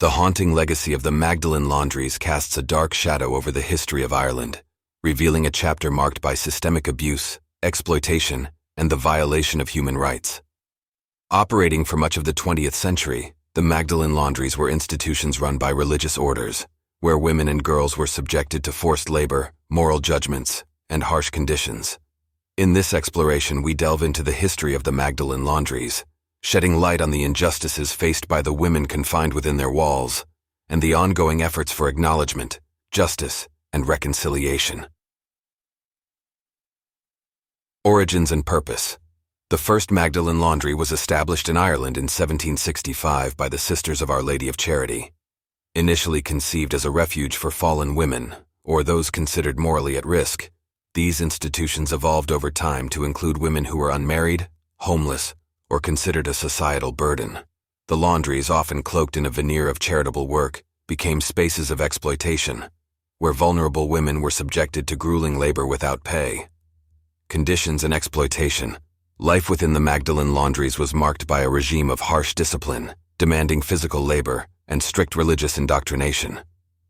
The haunting legacy of the Magdalene Laundries casts a dark shadow over the history of Ireland, revealing a chapter marked by systemic abuse, exploitation, and the violation of human rights. Operating for much of the 20th century, the Magdalene Laundries were institutions run by religious orders, where women and girls were subjected to forced labor, moral judgments, and harsh conditions. In this exploration, we delve into the history of the Magdalene Laundries, shedding light on the injustices faced by the women confined within their walls, and the ongoing efforts for acknowledgment, justice, and reconciliation. Origins and purpose. The first Magdalene Laundry was established in Ireland in 1765 by the Sisters of Our Lady of Charity. Initially conceived as a refuge for fallen women, or those considered morally at risk, these institutions evolved over time to include women who were unmarried, homeless, or considered a societal burden. The laundries, often cloaked in a veneer of charitable work, became spaces of exploitation, where vulnerable women were subjected to grueling labor without pay. Conditions and exploitation. Life within the Magdalene Laundries was marked by a regime of harsh discipline, demanding physical labor, and strict religious indoctrination.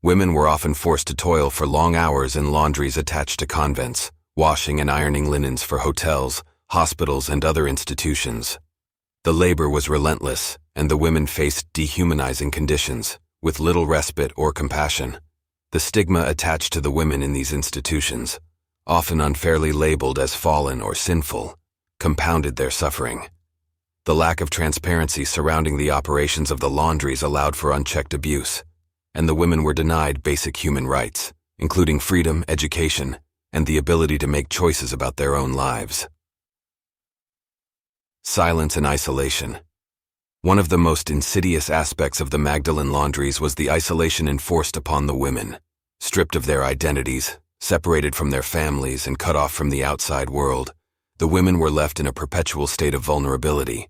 Women were often forced to toil for long hours in laundries attached to convents, washing and ironing linens for hotels, hospitals, and other institutions. The labor was relentless, and the women faced dehumanizing conditions, with little respite or compassion. The stigma attached to the women in these institutions, often unfairly labeled as fallen or sinful, compounded their suffering. The lack of transparency surrounding the operations of the laundries allowed for unchecked abuse, and the women were denied basic human rights, including freedom, education, and the ability to make choices about their own lives. Silence and isolation. One of the most insidious aspects of the Magdalene Laundries was the isolation enforced upon the women. Stripped of their identities, separated from their families, and cut off from the outside world, the women were left in a perpetual state of vulnerability.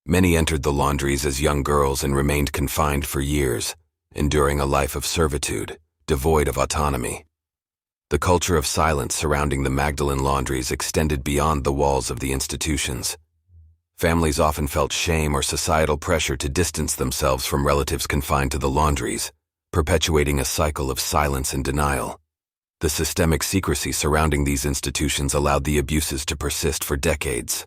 Many entered the laundries as young girls and remained confined for years, enduring a life of servitude, devoid of autonomy. The culture of silence surrounding the Magdalene Laundries extended beyond the walls of the institutions. Families often felt shame or societal pressure to distance themselves from relatives confined to the laundries, perpetuating a cycle of silence and denial. The systemic secrecy surrounding these institutions allowed the abuses to persist for decades.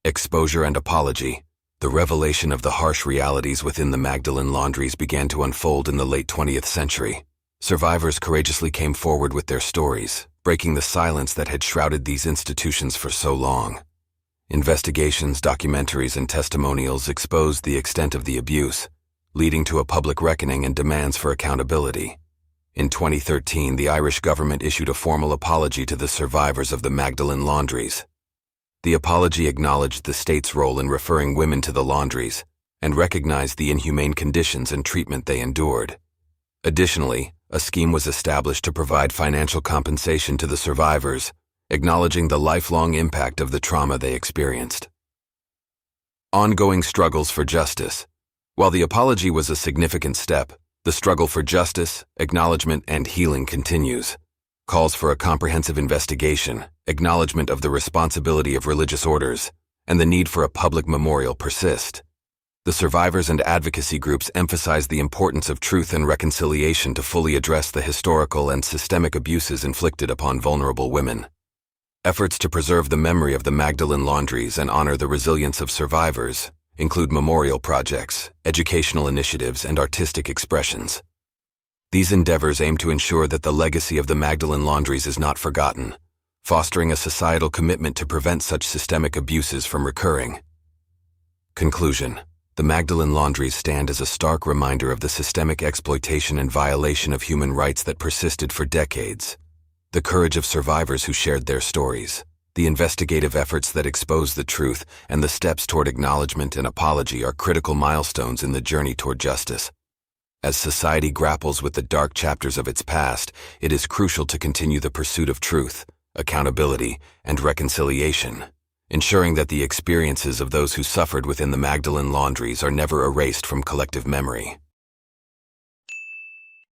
Exposure and apology. The revelation of the harsh realities within the Magdalene Laundries began to unfold in the late 20th century. Survivors courageously came forward with their stories, breaking the silence that had shrouded these institutions for so long. Investigations, documentaries, and testimonials exposed the extent of the abuse, leading to a public reckoning and demands for accountability. In 2013, the Irish government issued a formal apology to the survivors of the Magdalene Laundries. The apology acknowledged the state's role in referring women to the laundries and recognized the inhumane conditions and treatment they endured. Additionally, a scheme was established to provide financial compensation to the survivors, acknowledging the lifelong impact of the trauma they experienced. Ongoing struggles for justice. While the apology was a significant step, the struggle for justice, acknowledgement, and healing continues. Calls for a comprehensive investigation, acknowledgement of the responsibility of religious orders, and the need for a public memorial persist. The survivors and advocacy groups emphasize the importance of truth and reconciliation to fully address the historical and systemic abuses inflicted upon vulnerable women. Efforts to preserve the memory of the Magdalene Laundries and honor the resilience of survivors include memorial projects, educational initiatives, and artistic expressions. These endeavors aim to ensure that the legacy of the Magdalene Laundries is not forgotten, fostering a societal commitment to prevent such systemic abuses from recurring. Conclusion. The Magdalene Laundries stand as a stark reminder of the systemic exploitation and violation of human rights that persisted for decades. The courage of survivors who shared their stories, the investigative efforts that expose the truth, and the steps toward acknowledgement and apology are critical milestones in the journey toward justice. As society grapples with the dark chapters of its past, it is crucial to continue the pursuit of truth, accountability, and reconciliation, ensuring that the experiences of those who suffered within the Magdalene Laundries are never erased from collective memory.